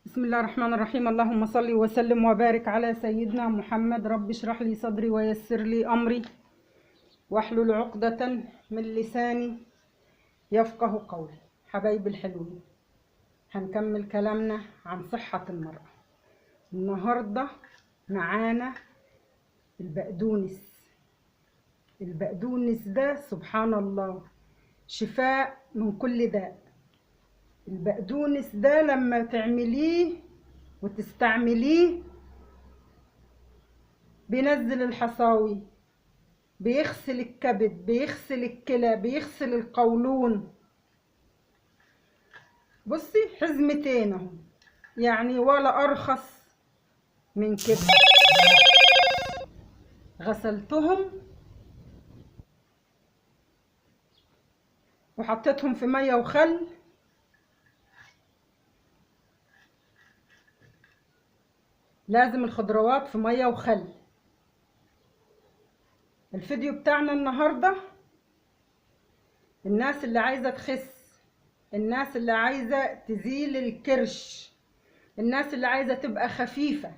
بسم الله الرحمن الرحيم. اللهم صل وسلم وبارك على سيدنا محمد. رب اشرح لي صدري ويسر لي أمري واحلل عقدة من لساني يفقه قولي. حبايبي الحلوين، هنكمل كلامنا عن صحة المرأة. النهاردة معانا البقدونس. البقدونس ده سبحان الله شفاء من كل داء. البقدونس ده لما تعمليه وتستعمليه بينزل الحصاوي، بيغسل الكبد، بيغسل الكلى، بيغسل القولون. بصي حزمتين اهو، يعني ولا ارخص من كده. غسلتهم وحطيتهم في ميه وخل، لازم الخضروات في ميه وخل. الفيديو بتاعنا النهارده الناس اللي عايزه تخس، الناس اللي عايزه تزيل الكرش، الناس اللي عايزه تبقى خفيفه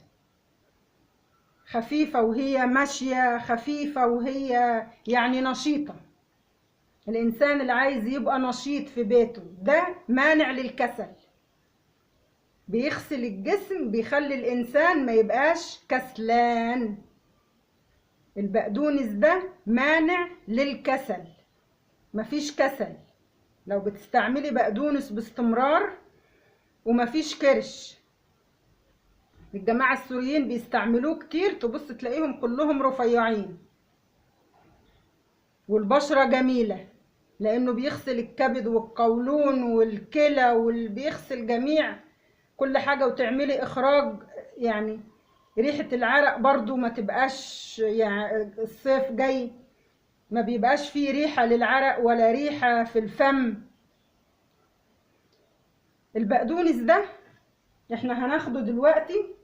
خفيفه وهي ماشيه، خفيفه وهي يعني نشيطه. الانسان اللي عايز يبقى نشيط في بيته ده مانع للكسل، بيغسل الجسم، بيخلي الانسان ما يبقاش كسلان. البقدونس ده مانع للكسل، مفيش كسل لو بتستعملي بقدونس باستمرار ومفيش كرش. الجماعة السوريين بيستعملوه كتير، تبص تلاقيهم كلهم رفيعين والبشرة جميلة، لانه بيغسل الكبد والقولون والكلى وبيغسل جميع كل حاجة، وتعملي اخراج يعني ريحة العرق برضو ما تبقاش، يعني الصيف جاي ما بيبقاش فيه ريحة للعرق ولا ريحة في الفم. البقدونس ده احنا هناخده دلوقتي،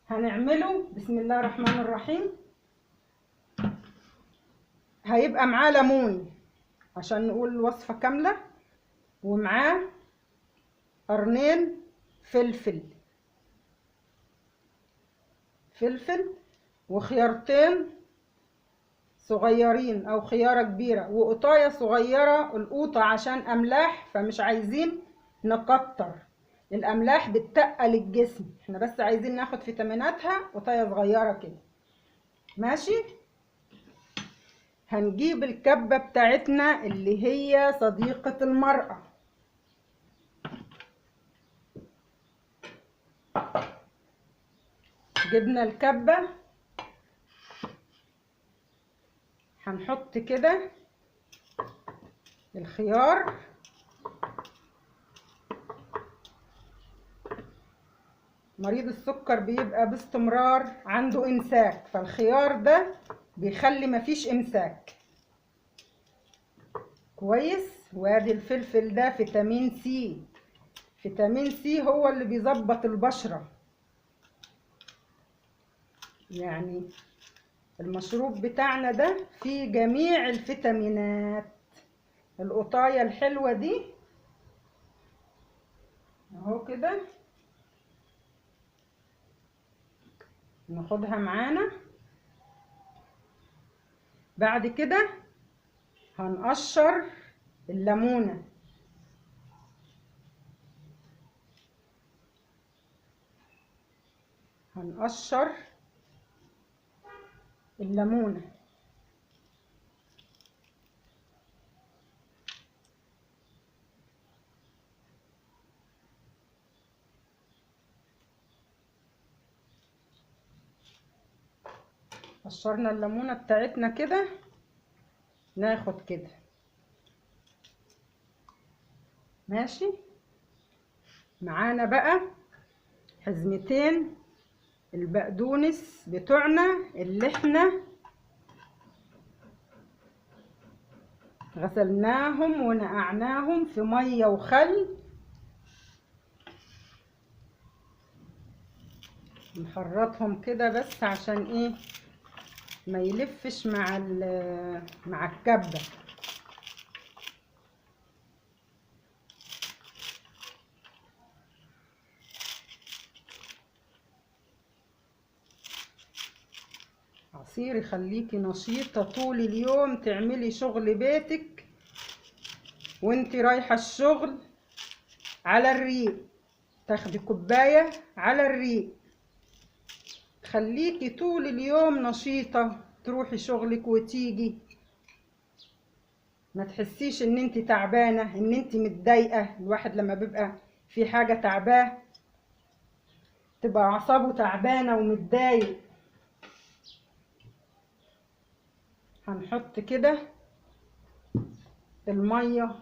هنعمله بسم الله الرحمن الرحيم. هيبقى معاه ليمون عشان نقول الوصفة كاملة، ومعاه قرنين فلفل وخيارتين صغيرين او خيارة كبيرة وقطاية صغيرة. القوطة عشان املاح فمش عايزين نكتر، الاملاح بتتقل الجسم، احنا بس عايزين ناخد فيتاميناتها. قطاية صغيرة كده ماشي. هنجيب الكبة بتاعتنا اللي هي صديقة المرأة. جبنا الكبة، هنحط كده الخيار، مريض السكر بيبقى باستمرار عنده امساك، فالخيار ده بيخلي مفيش امساك كويس. وادي الفلفل ده فيتامين سي، فيتامين سي هو اللي بيظبط البشرة، يعني المشروب بتاعنا ده فيه جميع الفيتامينات. القطاية الحلوة دي اهو كده ناخدها معانا. بعد كده هنقشر الليمونة، هنقشر الليمونة. قشرنا الليمونة بتاعتنا كده، ناخد كده ماشي. معانا بقى حزمتين البقدونس بتوعنا اللي احنا غسلناهم ونقعناهم في ميه وخل. نخرطهم كده بس عشان ايه ما يلفش مع الكبه. عصير يخليكي نشيطة طول اليوم، تعملي شغل بيتك وانت رايحة الشغل على الريق، تاخدي كوباية على الريق تخليكي طول اليوم نشيطة، تروحي شغلك وتيجي ما تحسيش ان انت تعبانة، ان انت متضايقة. الواحد لما بيبقى في حاجة تعباه تبقى اعصابه تعبانة ومتضايق. هنحط كده المية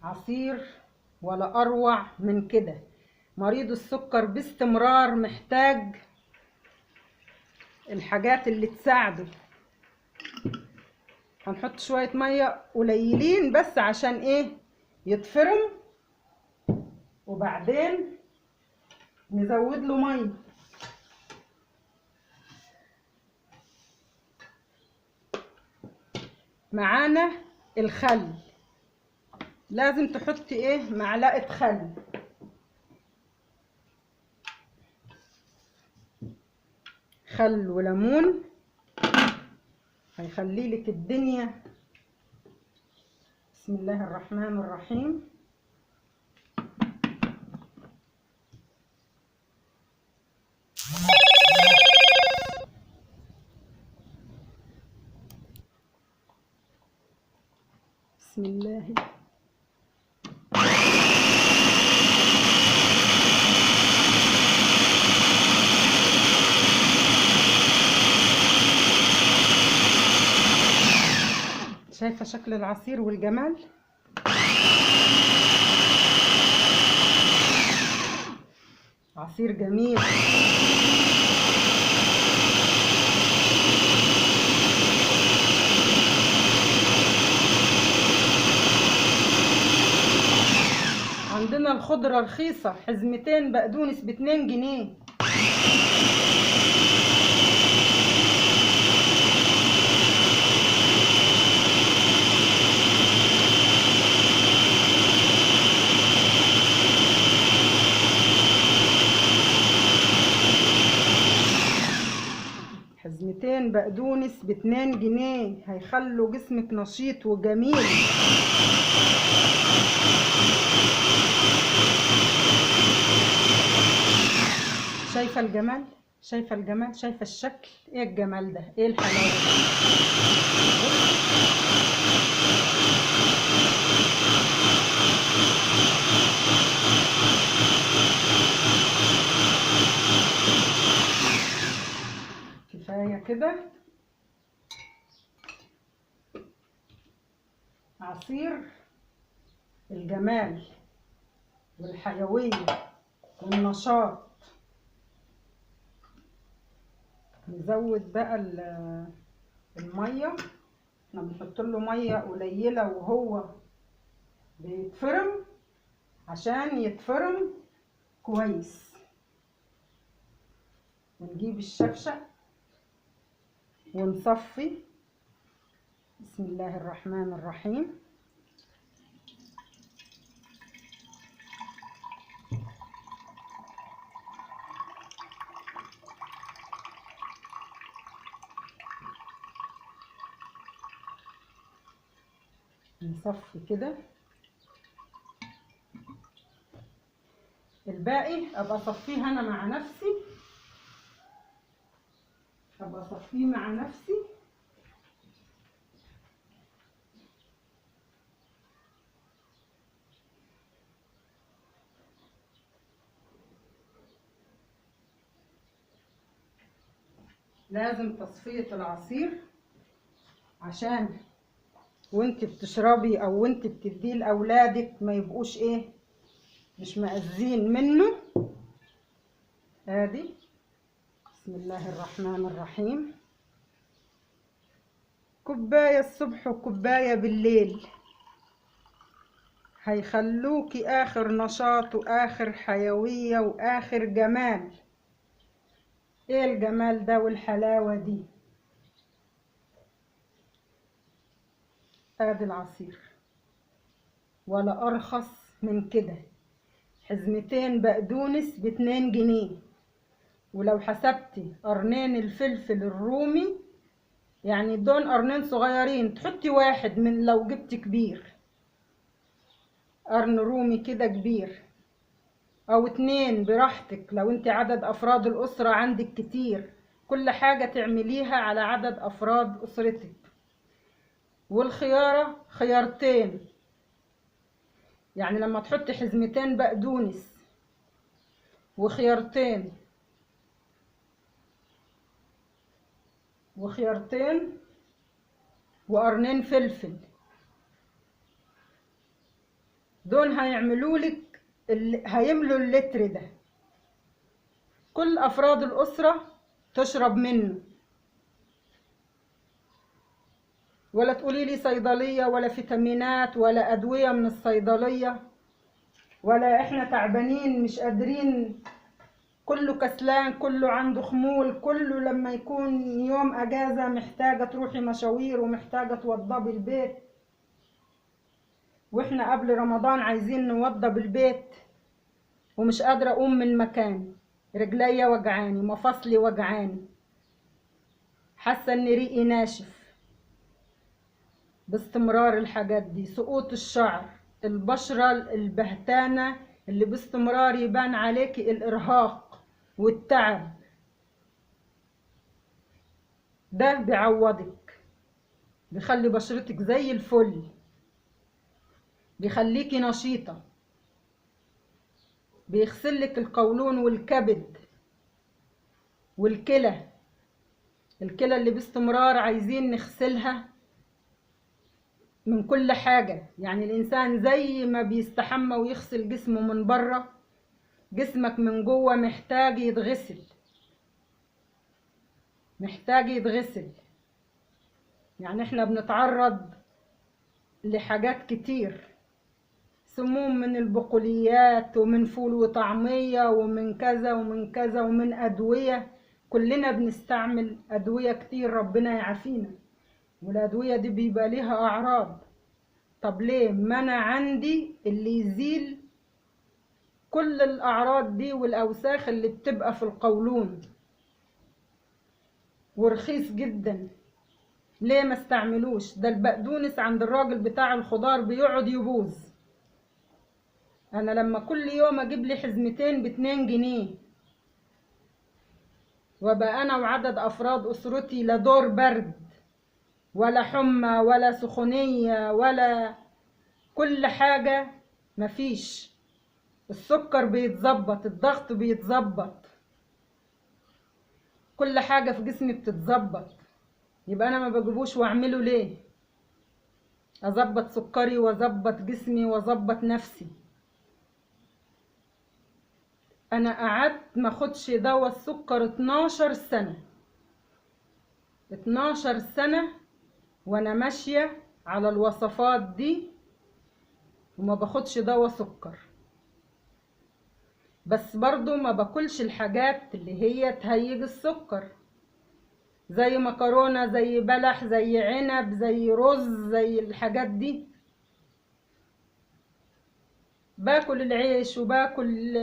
عصير ولا اروع من كده. مريض السكر باستمرار محتاج الحاجات اللي تساعده. هنحط شوية مية قليلين بس عشان ايه؟ يتفرم، وبعدين نزود له مية. معانا الخل، لازم تحطي ايه؟ معلقة خل. خل وليمون هيخلي لك الدنيا. بسم الله الرحمن الرحيم. بسم الله. شايفة شكل العصير والجمال؟ عصير جميل. عندنا الخضرة رخيصة، حزمتين بقدونس ب2 جنيه. حزمتين بقدونس ب2 جنيه هيخلوا جسمك نشيط وجميل. شايفة الجمال؟ شايفة الجمال؟ شايفة الشكل؟ ايه الجمال ده؟ ايه الحلاوة دي؟ كفاية كده. عصير الجمال والحيوية والنشاط. نزود بقى المية. احنا بنحط له مية قليلة وهو بيتفرم عشان يتفرم كويس. ونجيب الشفشق ونصفي. بسم الله الرحمن الرحيم. نصفي كده. الباقي ابقى اصفيه انا مع نفسي، ابقى اصفيه مع نفسي. لازم تصفية العصير عشان وانت بتشربي او وانت بتديه لاولادك ما يبقوش ايه؟ مش مأذين منه. ادي بسم الله الرحمن الرحيم. كوباية الصبح وكوباية بالليل هيخلوكي اخر نشاط واخر حيوية واخر جمال. ايه الجمال ده والحلاوة دي؟ ادي العصير ولا ارخص من كده. حزمتين بقدونس ب2 جنيه. ولو حسبتي قرنين الفلفل الرومي، يعني دول قرنين صغيرين، تحطي واحد من لو جبت كبير، قرن رومي كده كبير، او 2 براحتك لو انت عدد افراد الاسرة عندك كتير. كل حاجة تعمليها على عدد افراد اسرتك. والخيارة خيارتين، يعني لما تحطي حزمتين بقدونس وخيارتين وقرنين فلفل، دول هيعملولك هيملوا اللتر ده، كل افراد الاسرة تشرب منه. ولا تقولي لي صيدلية ولا فيتامينات ولا ادوية من الصيدلية، ولا احنا تعبانين مش قادرين، كله كسلان، كله عنده خمول، كله لما يكون يوم اجازة محتاجة تروحي مشاوير ومحتاجة توضبي البيت. واحنا قبل رمضان عايزين نوضب البيت ومش قادرة اقوم من مكاني، رجليا وجعاني، مفاصلي وجعاني، حاسة ان ريقي ناشف باستمرار. الحاجات دي سقوط الشعر، البشرة البهتانة اللي باستمرار يبان عليكي الارهاق والتعب، ده بيعوضك، بيخلي بشرتك زي الفل، بيخليكي نشيطة، بيغسلك القولون والكبد والكلى. الكلى اللي باستمرار عايزين نغسلها من كل حاجة. يعني الإنسان زي ما بيستحمى ويغسل جسمه من بره، جسمك من جوه محتاج يتغسل، محتاج يتغسل. يعني احنا بنتعرض لحاجات كتير، سموم من البقوليات ومن فول وطعمية ومن كذا ومن كذا ومن أدوية. كلنا بنستعمل أدوية كتير، ربنا يعافينا، والأدوية دي بيبقى ليها أعراض. طب ليه؟ ما أنا عندي اللي يزيل كل الأعراض دي والأوساخ اللي بتبقى في القولون، ورخيص جدا. ليه ما استعملوش؟ ده البقدونس عند الراجل بتاع الخضار بيقعد يبوظ. أنا لما كل يوم أجيب لي حزمتين ب2 جنيه، وبقى أنا وعدد أفراد أسرتي لا دور برد ولا حمى ولا سخونية ولا كل حاجة، مفيش. السكر بيتظبط، الضغط بيتظبط، كل حاجة في جسمي بتتظبط. يبقى أنا ما بجيبوش وأعمله ليه؟ أظبط سكري وأظبط جسمي وأظبط نفسي. أنا قعدت ما خدش دواء السكر 12 سنة، 12 سنة وأنا ماشية على الوصفات دي وما باخدش دواء سكر. بس برضو ما باكلش الحاجات اللي هي تهيج السكر، زي مكرونة، زي بلح، زي عنب، زي رز، زي الحاجات دي. باكل العيش وباكل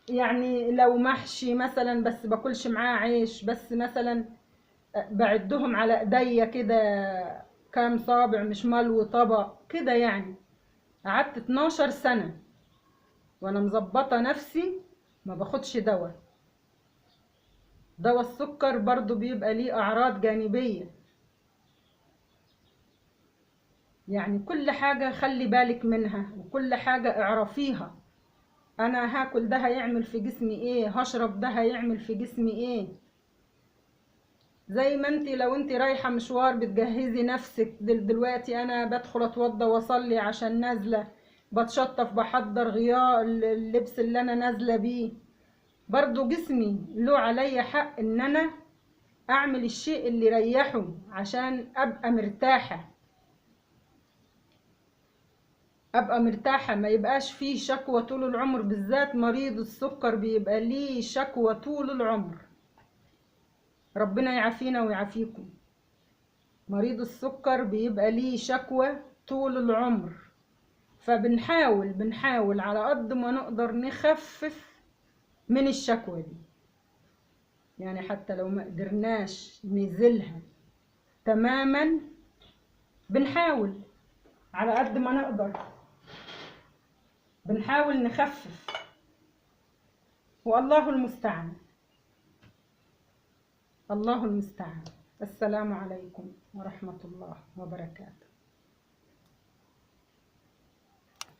يعني لو محشي مثلا، بس باكلش معاه عيش، بس مثلا بعدهم على ايديا كده كام صابع، مش ملو طبق كده يعني. قعدت 12 سنة وانا مظبطة نفسي ما باخدش دواء. دواء السكر برضو بيبقى ليه اعراض جانبية، يعني كل حاجة خلي بالك منها وكل حاجة اعرفيها. انا هاكل ده هيعمل في جسمي ايه، هشرب ده هيعمل في جسمي ايه. زي ما انت لو انت رايحة مشوار بتجهزي نفسك، دلوقتي انا بدخل اتوضى واصلي عشان نازلة، بتشطف بحضر غيار اللبس اللي انا نازلة بيه. برضو جسمي له عليا حق ان انا اعمل الشيء اللي يريحه عشان ابقى مرتاحة، ابقى مرتاحة، ما يبقاش فيه شكوى طول العمر. بالذات مريض السكر بيبقى ليه شكوى طول العمر، ربنا يعافينا ويعافيكم. مريض السكر بيبقى ليه شكوى طول العمر، فبنحاول على قد ما نقدر نخفف من الشكوى دي. يعني حتى لو ما قدرناش نزلها تماما بنحاول على قد ما نقدر، بنحاول نخفف، والله المستعان. الله المستعان. السلام عليكم ورحمة الله وبركاته.